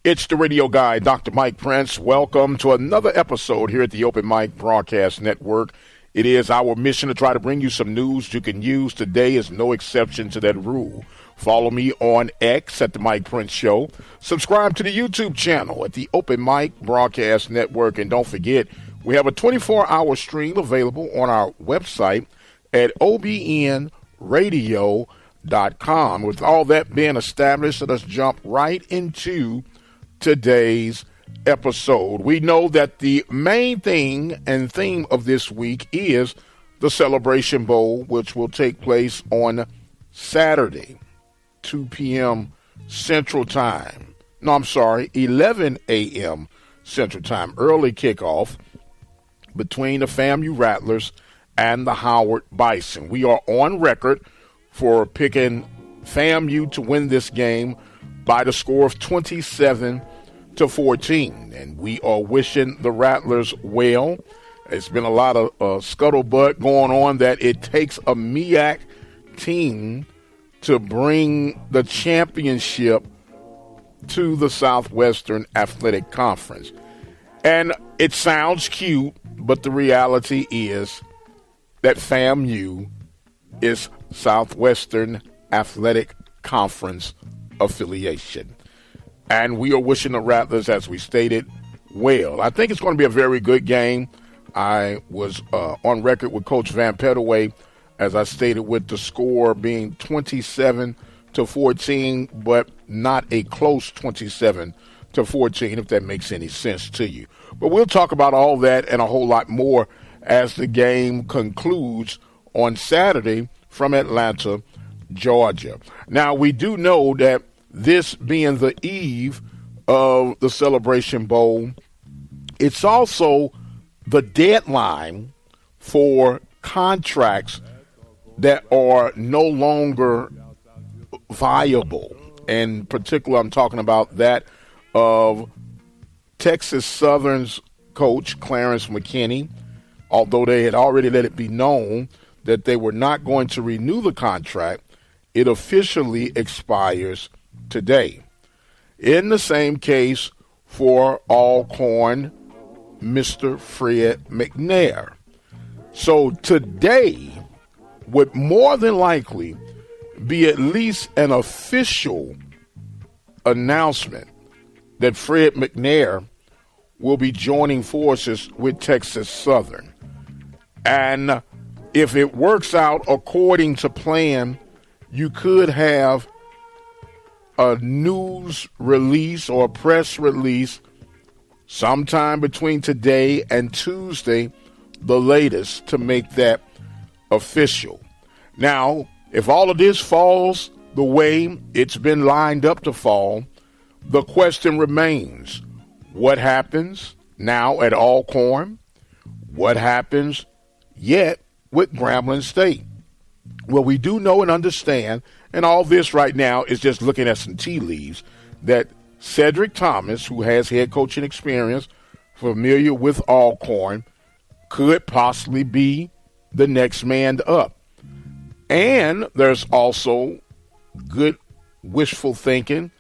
It's the radio guy, Dr. Mike Prince. Welcome to another episode here at the Open Mic Broadcast Network. It is our mission to try to bring you some news you can use. Today is no exception to that rule. Follow me on X at the Mike Prince Show. Subscribe to the YouTube channel at the Open Mic Broadcast Network. And don't forget, we have a 24-hour stream available on our website at obnradio.com. With all that being established, let us jump right into today's episode. We know that the main thing and theme of this week is the Celebration Bowl, which will take place on Saturday, 2 p.m. Central Time. 11 a.m. Central Time. Early kickoff between the FAMU Rattlers and the Howard Bison. We are on record for picking FAMU to win this game by the score of 27-14. And we are wishing the Rattlers well. It's been a lot of scuttlebutt going on that it takes a MEAC team to bring the championship to the Southwestern Athletic Conference. And it sounds cute, but the reality is that FAMU is Southwestern Athletic Conference affiliation. And we are wishing the Rattlers, as we stated, well. I think it's going to be a very good game. I was on record with Coach Van Pettaway, as I stated, with the score being 27-14, but not a close 27-14, if that makes any sense to you. But we'll talk about all that and a whole lot more as the game concludes on Saturday from Atlanta, Georgia. Now, we do know that this being the eve of the Celebration Bowl, it's also the deadline for contracts that are no longer viable. In particular, I'm talking about that of Texas Southern's coach, Clarence McKinney, although they had already let it be known that they were not going to renew the contract. It officially expires today. In the same case for Alcorn, Mr. Fred McNair. So today would more than likely be at least an official announcement that Fred McNair will be joining forces with Texas Southern. And if it works out according to plan, you could have a news release or a press release sometime between today and Tuesday, the latest, to make that official. Now, if all of this falls the way it's been lined up to fall, the question remains, what happens now at Alcorn? What happens yet with Grambling State? Well, we do know and understand, and all this right now is just looking at some tea leaves, that Cedric Thomas, who has head coaching experience, familiar with Alcorn, could possibly be the next man up. And there's also good wishful thinking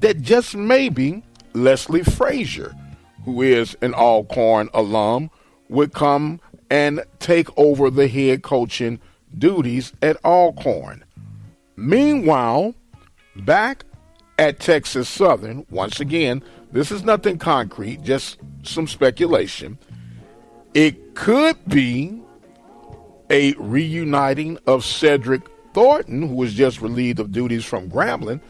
that just maybe Leslie Frazier, who is an Alcorn alum, would come and take over the head coaching duties at Alcorn. Meanwhile, back at Texas Southern, once again, this is nothing concrete, just some speculation. It could be a reuniting of Cedric Thornton, who was just relieved of duties from Grambling,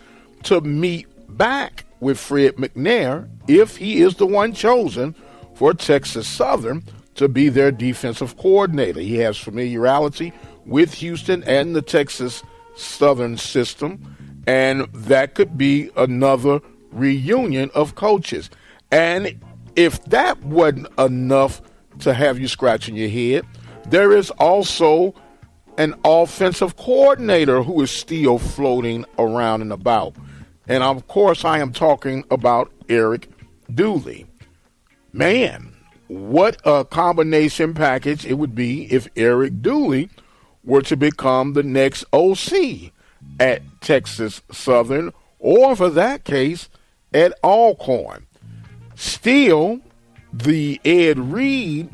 to meet back with Fred McNair if he is the one chosen for Texas Southern to be their defensive coordinator. He has familiarity with Houston and the Texas Southern system, and that could be another reunion of coaches. And if that wasn't enough to have you scratching your head, there is also an offensive coordinator who is still floating around and about. And of course, I am talking about Eric Dooley. Man, what a combination package it would be if Eric Dooley were to become the next OC at Texas Southern, or for that case, at Alcorn. Still, the Ed Reed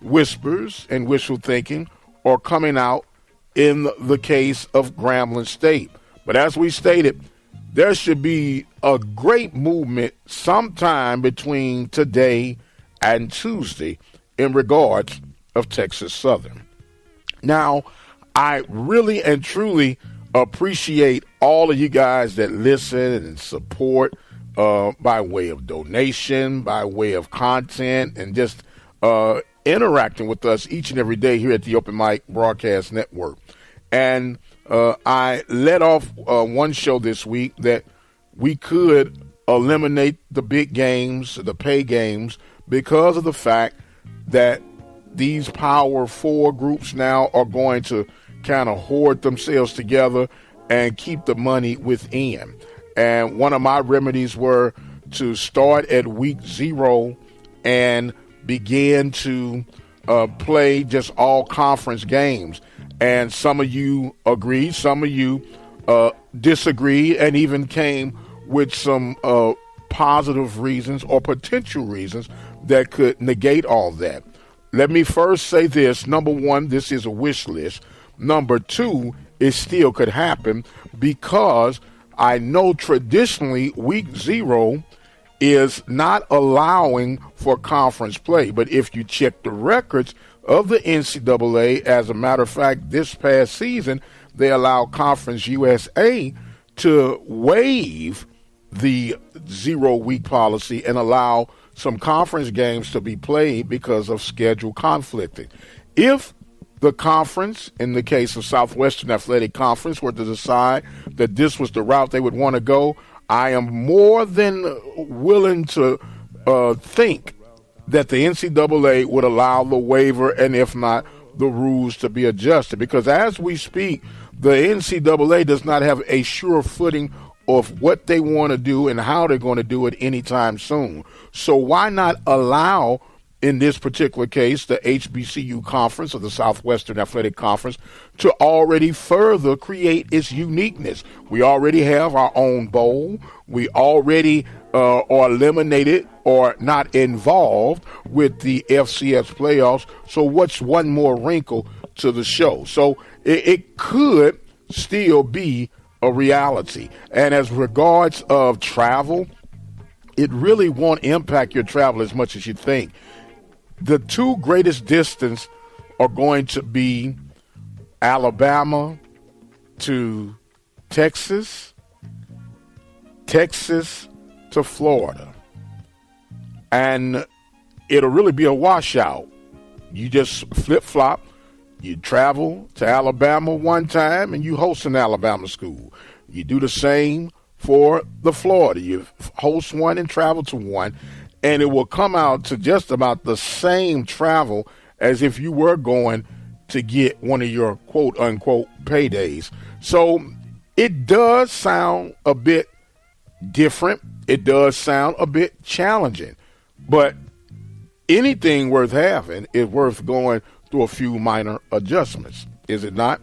whispers and wishful thinking are coming out in the case of Grambling State. But as we stated, there should be a great movement sometime between today and Tuesday in regards of Texas Southern. Now, I really and truly appreciate all of you guys that listen and support by way of donation, by way of content, and just interacting with us each and every day here at the Open Mic Broadcast Network. And I let off one show this week that we could eliminate the big games, the pay games, because of the fact that these Power 4 groups now are going to kind of hoard themselves together and keep the money within. And one of my remedies were to start at week 0 and begin to play just all conference games. And some of you agreed, some of you disagreed, and even came with some positive reasons or potential reasons that could negate all that. Let me first say this. Number one, this is a wish list. Number two, it still could happen because I know traditionally week 0 is not allowing for conference play. But if you check the records of the NCAA, as a matter of fact, this past season, they allowed Conference USA to waive the 0-week policy and allow some conference games to be played because of schedule conflicting. If the conference, in the case of Southwestern Athletic Conference, were to decide that this was the route they would want to go, I am more than willing to think that the NCAA would allow the waiver, and if not, the rules to be adjusted. Because as we speak, the NCAA does not have a sure footing of what they want to do and how they're going to do it anytime soon. So why not allow, in this particular case, the HBCU Conference or the Southwestern Athletic Conference to already further create its uniqueness? We already have our own bowl. We already are eliminated or not involved with the FCS playoffs. So what's one more wrinkle to the show? So it could still be a reality. And as regards of travel, it really won't impact your travel as much as you think. The two greatest distance are going to be Alabama to Texas, Texas to Florida. And it'll really be a washout. You just flip-flop. You travel to Alabama one time and you host an Alabama school. You do the same for the Florida. You host one and travel to one, and it will come out to just about the same travel as if you were going to get one of your quote-unquote paydays. So it does sound a bit different. It does sound a bit challenging. But anything worth having is worth going through a few minor adjustments, is it not?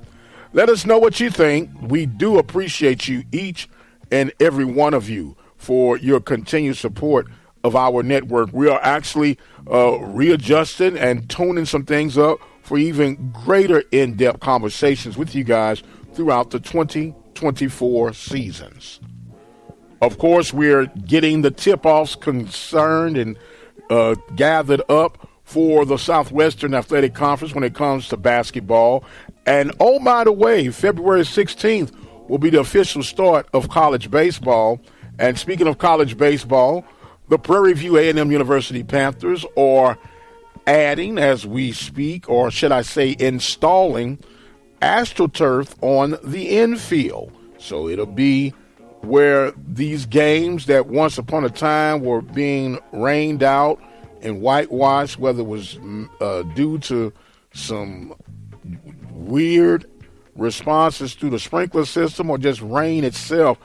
Let us know what you think. We do appreciate you, each and every one of you, for your continued support of our network. We are actually readjusting and tuning some things up for even greater in-depth conversations with you guys throughout the 2024 seasons. Of course, we're getting the tip-offs concerned and gathered up for the Southwestern Athletic Conference when it comes to basketball. And oh, by the way, February 16th will be the official start of college baseball. And speaking of college baseball, the Prairie View A&M University Panthers are adding, as we speak, or should I say installing, AstroTurf on the infield. So it'll be where these games that once upon a time were being rained out and whitewashed, whether it was due to some weird responses through the sprinkler system or just rain itself,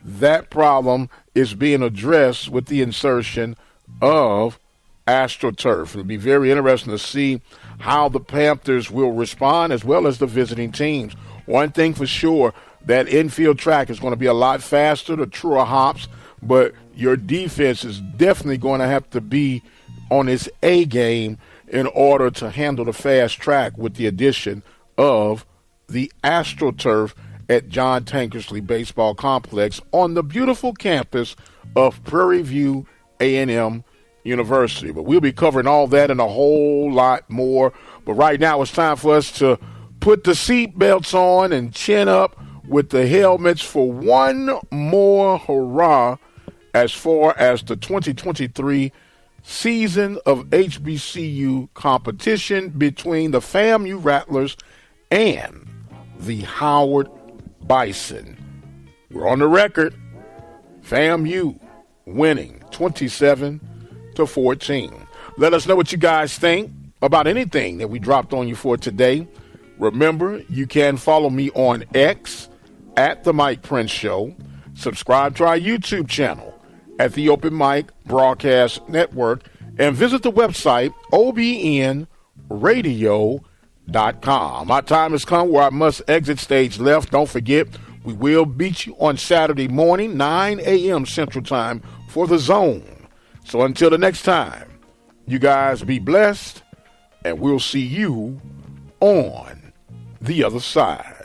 that problem is being addressed with the insertion of AstroTurf. It'll be very interesting to see how the Panthers will respond, as well as the visiting teams. One thing for sure, that infield track is going to be a lot faster, the truer hops, but your defense is definitely going to have to be on its A game in order to handle the fast track with the addition of the AstroTurf at John Tankersley Baseball Complex on the beautiful campus of Prairie View A&M University. But we'll be covering all that and a whole lot more. But right now it's time for us to put the seat belts on and chin up with the helmets for one more hurrah as far as the 2023 season of HBCU competition between the FAMU Rattlers and the Howard Bison. We're on the record. FAMU winning 27-14. Let us know what you guys think about anything that we dropped on you for today. Remember, you can follow me on X at The Mike Prince Show. Subscribe to our YouTube channel at The Open Mic Broadcast Network, and visit the website obnradio.com. My time has come where I must exit stage left. Don't forget, we will beat you on Saturday morning, 9 a.m. Central Time for The Zone. So until the next time, you guys be blessed, and we'll see you on the other side.